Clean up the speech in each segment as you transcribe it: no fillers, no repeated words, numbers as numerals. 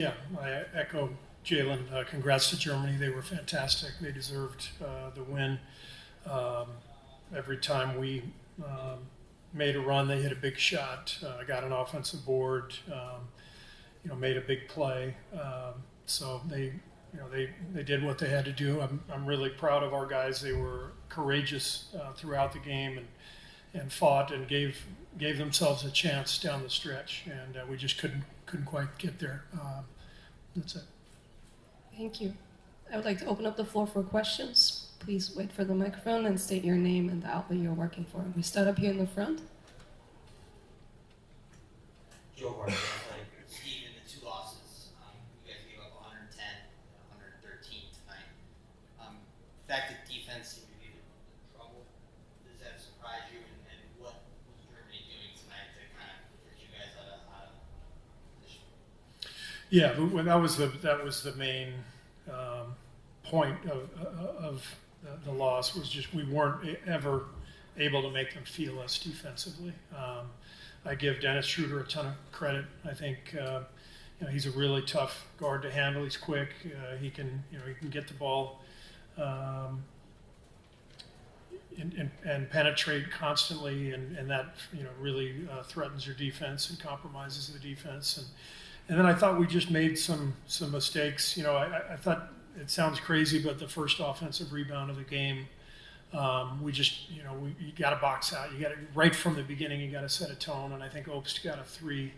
Yeah, I echo Jalen. Congrats to Germany. They were fantastic. They deserved the win. Um, every time we made a run, they hit a big shot, got an offensive board, made a big play. So they did what they had to do. I'm really proud of our guys. They were courageous throughout the game and fought and gave themselves a chance down the stretch, and we just couldn't quite get there. That's it. Thank you. I would like to open up the floor for questions. Please wait for the microphone and state your name and the outlet you're working for. We start up here in the front. Joe Barton, like Steve, in the two losses, you guys gave up 110, 113 tonight. The fact that defense seemed to be in trouble, does that surprise you? And what was Germany doing tonight to kind of get you guys out of position? Yeah, but that was the main point of the loss, was just we weren't ever able to make them feel us defensively. I give Dennis Schroeder a ton of credit. I think he's a really tough guard to handle. He's quick. He can get the ball and penetrate constantly, and that really threatens your defense and compromises the defense. And then I thought we just made some mistakes. I thought, it sounds crazy, but the first offensive rebound of the game, we just, you got to box out. You got to, right from the beginning, you got to set a tone. And I think Obst got a 3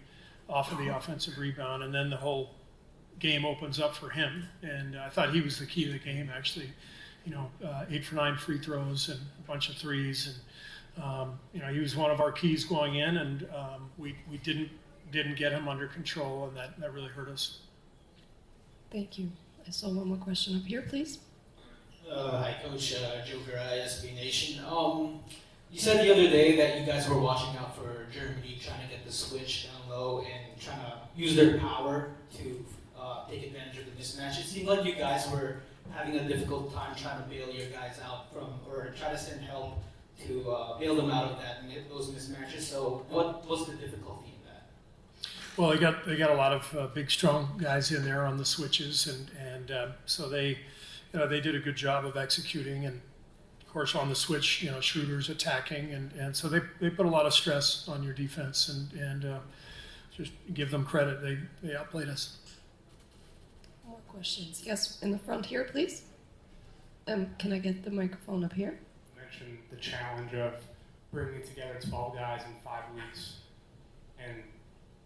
off of the offensive rebound, and then the whole game opens up for him. And I thought he was the key to the game, actually. 8 for 9 free throws and a bunch of threes, and he was one of our keys going in, and we didn't get him under control, and that really hurt us. Thank you. I saw one more question up here, please. Hi, Coach. Joe Kerr, SB Nation. You said the other day that you guys were watching out for Germany, trying to get the switch down low and trying to use their power to take advantage of the mismatch. It seemed like you guys were having a difficult time trying to bail your guys out from, or try to send help to bail them out of those mismatches. So what was the difficulty in that? Well, they got a lot of big, strong guys in there on the switches, and so they did a good job of executing. And of course, on the switch, Schroeder's attacking, and so they put a lot of stress on your defense, and just give them credit. They outplayed us. More questions? Yes, in the front here, please. Can I get the microphone up here? You mentioned the challenge of bringing together 12 guys in 5 weeks, and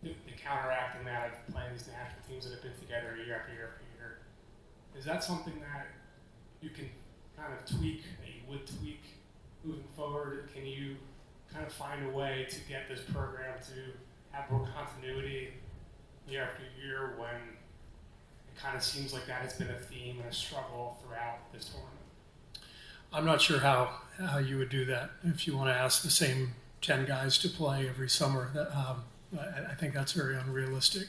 the counteracting that of playing these national teams that have been together year after year after year. Is that something that you can kind of tweak, that you would tweak moving forward? Can you kind of find a way to get this program to have more continuity year after year when it kind of seems like that has been a theme and a struggle throughout this tournament? I'm not sure how you would do that if you want to ask the same 10 guys to play every summer. I think that's very unrealistic.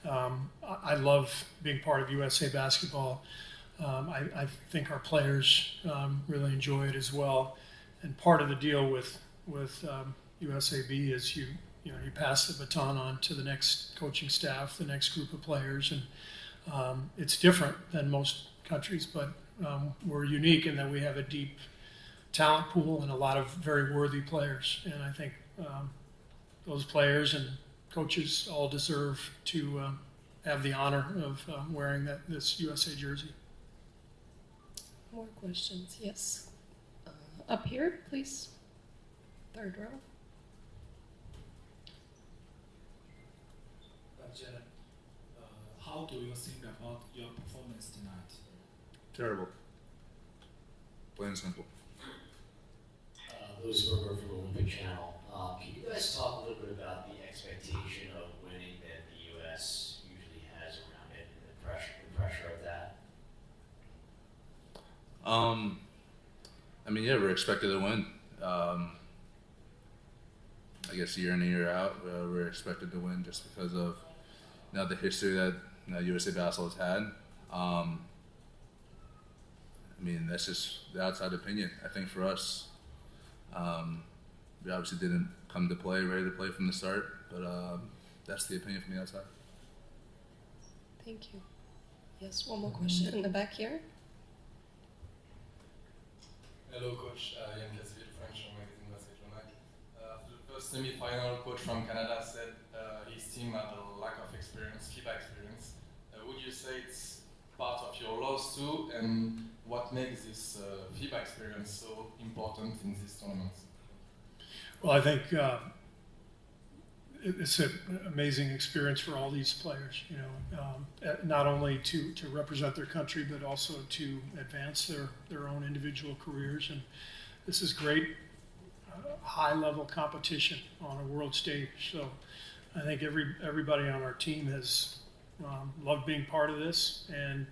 I love being part of USA Basketball. I think our players really enjoy it as well. And part of the deal with USAB is you pass the baton on to the next coaching staff, the next group of players, and it's different than most countries, but we're unique in that we have a deep talent pool and a lot of very worthy players. And I think those players and coaches all deserve to have the honor of wearing this USA jersey. More questions? Yes. Up here, please. 3rd row. Jalen, how do you think about your performance tonight? Terrible. Plain and simple. Louis Berger from Olympic Channel. Can you guys talk a little bit about the expectation of winning that the U.S. usually has around it, and the pressure of that? We're expected to win. I guess year in and year out, we're expected to win just because of the history that USA Basketball has had. That's just the outside opinion. I think for us, we obviously didn't come to play ready to play from the start, but that's the opinion from the outside. Thank you. Yes, one more question in the back here. Hello, Coach. Yann Casseville, French magazine Basket Journal. After the first semi-final, Coach from Canada said his team had a lack of experience, FIBA experience. Would you say it's part of your loss too? And what makes this FIBA experience so important in this tournament? Well, I think it's an amazing experience for all these players, you know, not only to represent their country, but also to advance their own individual careers. And this is great high-level competition on a world stage. So I think everybody on our team has loved being part of this. And,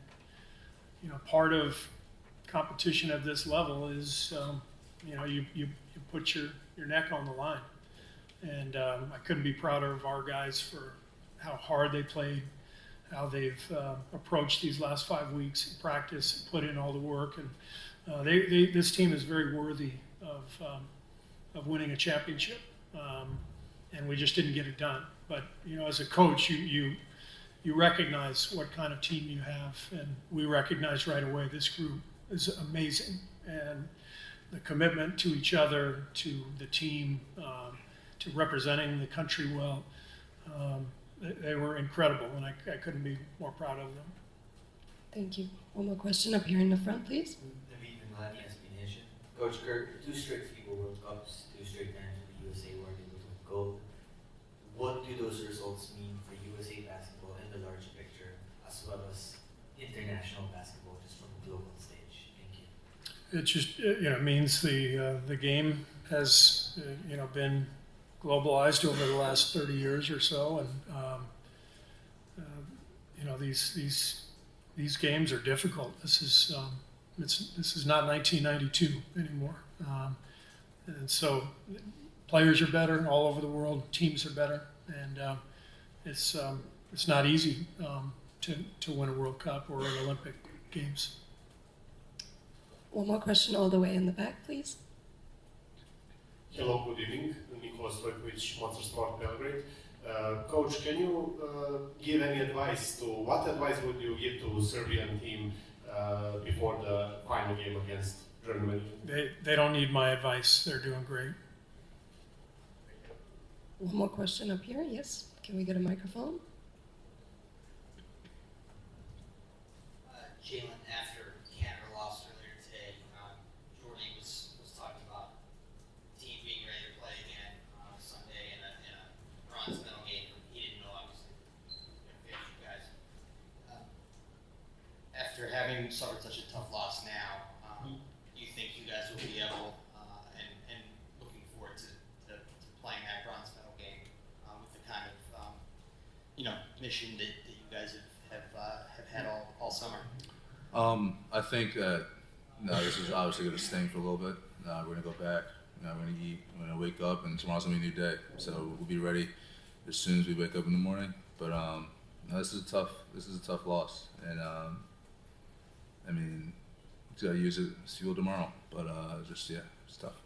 you know, part of competition at this level is, you know, you put your neck on the line. And I couldn't be prouder of our guys for how hard they played, how they've approached these last 5 weeks in practice, put in all the work, and this team is very worthy of winning a championship. And we just didn't get it done. But you know, as a coach, you recognize what kind of team you have, and we recognize right away this group is amazing, and the commitment to each other, to the team. To representing the country well. They were incredible, and I couldn't be more proud of them. Thank you. One more question up here in the front, please. Coach Kerr, 2 straight FIBA World Cups, 2 straight times the USA weren't able to win gold. What do those results mean for USA basketball in the larger picture, as well as international basketball, just from the global stage? Thank you. It just means the game has been globalized over the last 30 years or so, and these games are difficult. This is not 1992 anymore, and so players are better all over the world. Teams are better, and it's not easy to win a World Cup or an Olympic Games. One more question all the way in the back, please. Hello, good evening. Nicholas Stojkovic, Motorsport Belgrade. Coach, can you give any advice what advice would you give to Serbian team before the final game against Germany? They don't need my advice. They're doing great. One more question up here. Yes. Can we get a microphone? Jalen, after Canada lost earlier today, Jordan was talking about the team being ready to play again Sunday in a bronze medal game. He didn't know, obviously, you guys. After having suffered such a tough loss now, do you think you guys will be able, and looking forward to playing that bronze medal game with the kind of mission that you guys have had all summer? I think that this is obviously going to sting for a little bit. We're going to go back. We're going to eat. We're going to wake up, and tomorrow's going to be a new day. So we'll be ready as soon as we wake up in the morning. But this is a tough loss, and I mean, just got to use it as fuel tomorrow. But it's tough.